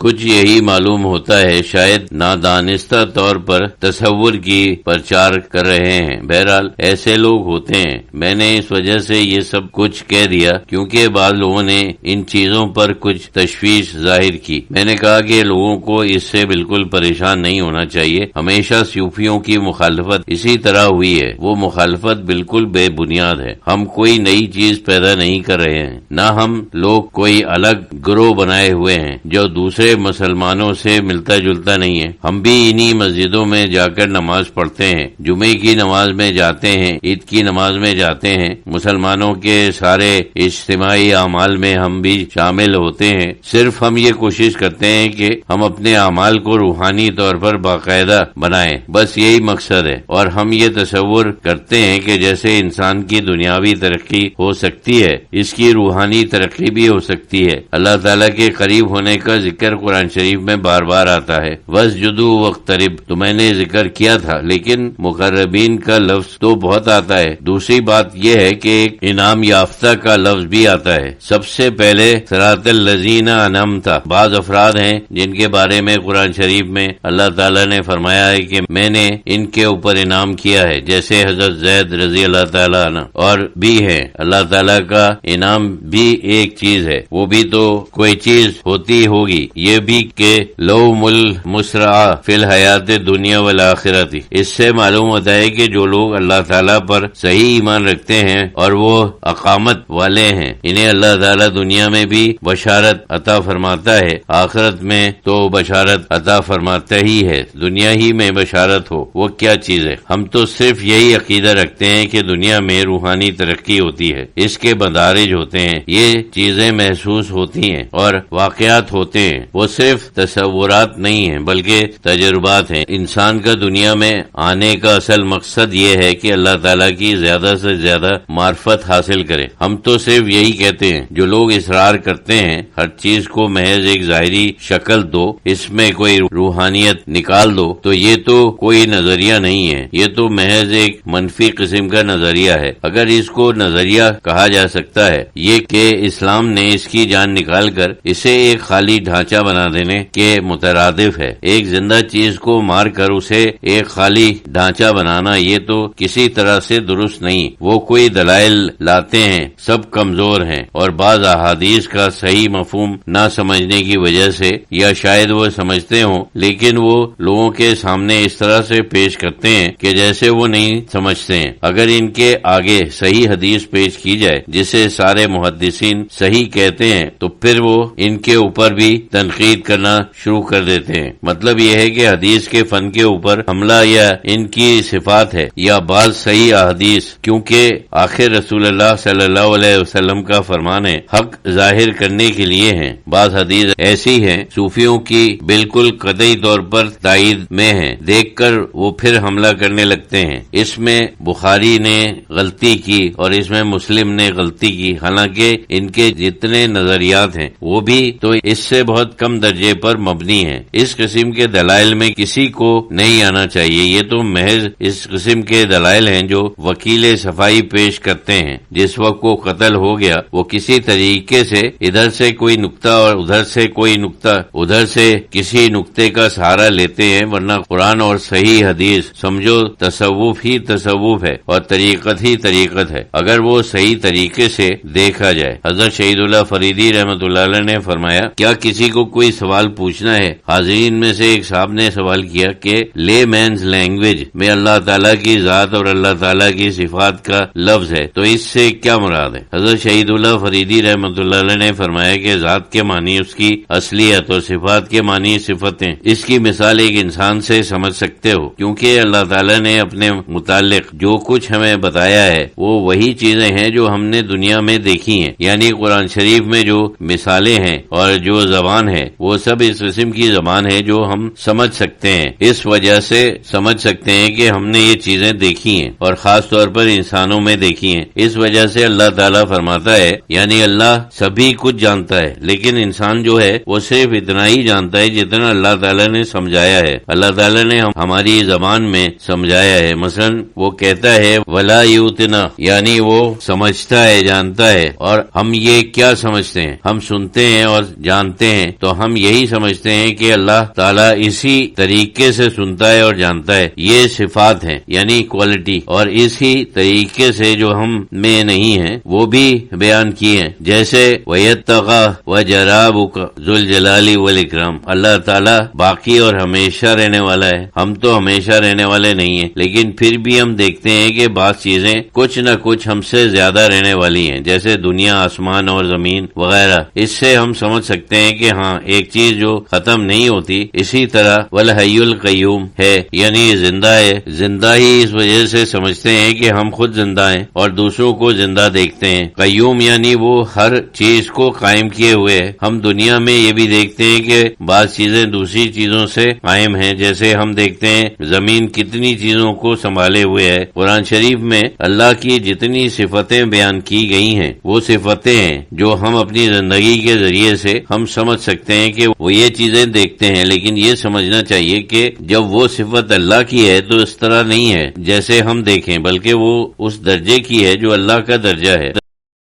کچھ یہی معلوم ہوتا ہے، شاید نادانستہ طور پر تصور کی پرچار کر رہے ہیں۔ بہرحال ایسے لوگ ہوتے ہیں۔ میں نے اس وجہ سے یہ سب کچھ کہہ دیا کیونکہ بعض لوگوں نے ان چیزوں پر کچھ تشویش ظاہر کی۔ میں نے کہا کہ لوگوں کو اس سے بالکل پریشان نہیں ہونا چاہیے۔ ہمیشہ صوفیوں کی مخالفت اسی طرح ہوئی ہے، وہ مخالفت بالکل بے بنیاد ہے۔ ہم کوئی نئی چیز پیدا نہیں کر رہے ہیں، نہ ہم لوگ کوئی الگ گروہ بنائے ہوئے ہیں جو دوسرے مسلمانوں سے ملتا جلتا نہیں ہے۔ ہم بھی انہی مسجدوں میں جا کر نماز پڑھتے ہیں، جمعے کی نماز میں جاتے ہیں، عید کی نماز میں جاتے ہیں، مسلمانوں کے سارے اجتماعی اعمال میں ہم بھی شامل ہوتے ہیں۔ صرف ہم یہ کوشش کرتے ہیں کہ ہم اپنے اعمال کو روحانی طور پر باقاعدہ بنائیں، بس یہی مقصد ہے۔ اور ہم یہ تصور کرتے ہیں کہ جیسے انسان کی دنیاوی ترقی ہو سکتی ہے، اس کی روحانی ترقی بھی ہو سکتی ہے۔ اللہ تعالیٰ کے قریب ہونے کا ذکر قرآن شریف میں بار بار آتا ہے، وَاسْجُدُوا وَاقْتَرِبْ، تو میں نے ذکر کیا تھا، لیکن مقربین کا لفظ تو بہت آتا ہے۔ دوسری بات یہ ہے کہ ایک انعام یافتہ کا لفظ بھی آتا ہے۔ سب سے پہلے صراط الذین انعمت، بعض افراد ہیں جن کے بارے میں قرآن شریف میں اللہ تعالیٰ نے فرمایا ہے کہ میں نے ان کے اوپر انعام کیا ہے، جیسے حضرت زید رضی اللہ تعالیٰ عنہ، اور بھی ہیں۔ اللہ تعالیٰ کا انعام بھی ایک چیز ہے، وہ بھی تو کوئی چیز ہوتی ہوگی، یہ بھی کہ لوم المسرع فی الحیات دنیا والآخرۃ۔ اس سے معلوم ہوتا ہے کہ جو لوگ اللہ تعالیٰ پر صحیح ایمان رکھتے ہیں اور وہ اقامت والے ہیں، انہیں اللہ تعالیٰ دنیا میں بھی بشارت عطا فرماتا ہے، آخرت میں تو بشارت عطا فرماتا ہی ہے۔ دنیا ہی میں بشارت ہو وہ کیا چیز ہے؟ ہم تو صرف یہی عقیدہ رکھتے ہیں کہ دنیا میں روحانی ترقی ہوتی ہے، اس کے مدارج ہوتے ہیں، یہ چیزیں محسوس ہوتی ہیں اور واقعات ہوتے ہیں، وہ صرف تصورات نہیں ہیں بلکہ تجربات ہیں۔ انسان کا دنیا میں آنے کا اصل مقصد یہ ہے کہ اللہ تعالیٰ کی زیادہ سے زیادہ معرفت حاصل کرے۔ ہم تو صرف یہی کہتے ہیں۔ جو لوگ اصرار کرتے ہیں ہر چیز کو محض ایک ظاہری شکل دو، اس میں کوئی روحانیت نکال دو، تو یہ تو کوئی نظریہ نہیں ہے، یہ تو محض ایک منفی قسم کا نظریہ ہے۔ اگر اس کو نظریہ کہا جا سکتا ہے، یہ کہ اسلام نے اس کی جان نکال کر اسے ایک خالی ڈھانچہ بنا دینے کے مترادف ہے۔ ایک زندہ چیز کو مار کر اسے ایک خالی ڈھانچہ بنانا یہ تو کسی طرح سے درست نہیں۔ وہ کوئی دلائل لاتے ہیں، سب کمزور ہیں، اور بعض احادیث کا صحیح مفہوم نہ سمجھنے کی وجہ سے، یا شاید وہ سمجھتے ہوں لیکن وہ لوگوں کے سامنے اس طرح سے پیش کرتے ہیں کہ جیسے وہ نہیں سمجھتے ہیں۔ اگر ان کے آگے صحیح حدیث پیش کی جائے جسے سارے محدثین صحیح کہتے ہیں تو پھر وہ ان کے اوپر بھی تنقید کرنا شروع کر دیتے ہیں۔ مطلب یہ ہے کہ حدیث کے فن کے اوپر حملہ یا ان کی صفات ہے یا بعض صحیح احادیث، کیونکہ آخر رسول اللہ صلی اللہ علیہ وسلم کا فرمان ہے، حق ظاہر کرنے کے لیے ہیں۔ بعض حدیث ایسی ہیں صوفیوں کی بالکل قطعی طور پر تائید میں ہیں، دیکھ کر وہ پھر حملہ کرنے لگتے ہیں۔ اس میں بخاری نے غلطی کی اور اس میں مسلم نے غلطی کی، حالانکہ ان کے جتنے نظریات ہیں وہ بھی تو اس سے بہت کم درجے پر مبنی ہیں۔ اس قسم کے دلائل میں کسی کو نہیں آنا چاہیے، یہ تو محض اس قسم کے دلائل ہیں جو وکیل صفائی پیش کرتے ہیں۔ جس وقت وہ قتل ہو گیا، وہ کسی طریقے سے ادھر سے کوئی نقطہ اور ادھر سے کوئی نقطہ، ادھر سے کسی نقطے کا سہارا لیتے ہیں، ورنہ قرآن اور صحیح حدیث سمجھو تصوف ہی تصوف ہے اور طریقت ہی طریقت ہے، اگر وہ صحیح طریقے سے دیکھا جائے۔ حضرت شہید اللہ فریدی رحمۃ اللہ علیہ نے فرمایا، کیا کسی کو کوئی سوال پوچھنا ہے؟ حاضرین میں سے ایک صاحب نے سوال کیا کہ لے مینز لینگویج میں اللہ تعالیٰ کی ذات اور اللہ تعالیٰ کی صفات کا لفظ ہے، تو اس سے کیا مراد ہے؟ حضرت شہید اللہ فریدی رحمۃ اللہ علیہ نے فرمایا کہ ذات کے معنی اس کی اصلیت اور صفات کے معنی صفتیں۔ اس کی مثال ایک انسان سے سمجھ سکتے ہو، کیونکہ اللہ تعالیٰ نے اپنے متعلق جو کچھ ہمیں بتایا ہے وہ وہی چیزیں ہیں جو ہم نے دنیا میں دیکھی ہیں، یعنی قرآن شریف میں جو مثالیں ہیں اور جو زبان ہے وہ سب اس قسم کی زبان ہے جو ہم سمجھ سکتے ہیں۔ اس وجہ سے سمجھ سکتے ہیں کہ ہم نے یہ چیزیں دیکھی ہیں اور خاص طور پر انسانوں میں دیکھی ہیں۔ اس وجہ سے اللہ تعالیٰ فرماتا ہے، یعنی اللہ سبھی کچھ جانتا ہے، لیکن انسان جو ہے وہ صرف اتنا ہی جانتا ہے جتنا اللہ تعالیٰ نے سمجھایا ہے۔ اللہ تعالیٰ نے ہماری زبان میں سمجھایا ہے، مثلا وہ کہتا ہے ولا یوتنا، یعنی وہ سمجھتا ہے، جانتا ہے، اور ہم یہ کیا سمجھتے ہیں؟ ہم سنتے ہیں اور جانتے ہیں، تو تو ہم یہی سمجھتے ہیں کہ اللہ تعالیٰ اسی طریقے سے سنتا ہے اور جانتا ہے. یہ صفات ہیں یعنی کوالٹی، اور اسی طریقے سے جو ہم میں نہیں ہیں وہ بھی بیان کی ہیں، جیسے وَيَتَّقَى وَجَرَابُكَ ذُو الْجَلَالِ وَالْإِكْرَامِ. اللہ تعالیٰ باقی اور ہمیشہ رہنے والا ہے، ہم تو ہمیشہ رہنے والے نہیں ہیں، لیکن پھر بھی ہم دیکھتے ہیں کہ بعض چیزیں کچھ نہ کچھ ہم سے زیادہ رہنے والی ہیں، جیسے دنیا، آسمان اور زمین وغیرہ. اس سے ہم سمجھ سکتے ہیں کہ ہاں ایک چیز جو ختم نہیں ہوتی. اسی طرح وَالْحَيُّ الْقَيُّومُ ہے یعنی زندہ ہے. زندہ ہی اس وجہ سے سمجھتے ہیں کہ ہم خود زندہ ہیں اور دوسروں کو زندہ دیکھتے ہیں. قیوم یعنی وہ ہر چیز کو قائم کیے ہوئے ہے. ہم دنیا میں یہ بھی دیکھتے ہیں کہ بعض چیزیں دوسری چیزوں سے قائم ہیں، جیسے ہم دیکھتے ہیں زمین کتنی چیزوں کو سنبھالے ہوئے ہے. قرآن شریف میں اللہ کی جتنی صفتیں بیان کی گئی ہیں وہ صفتیں ہیں جو ہم اپنی زندگی کے ذریعے سے ہم سمجھ سکتے ہیں کہ وہ یہ چیزیں دیکھتے ہیں. لیکن یہ سمجھنا چاہیے کہ جب وہ صفت اللہ کی ہے تو اس طرح نہیں ہے جیسے ہم دیکھیں، بلکہ وہ اس درجے کی ہے جو اللہ کا درجہ ہے.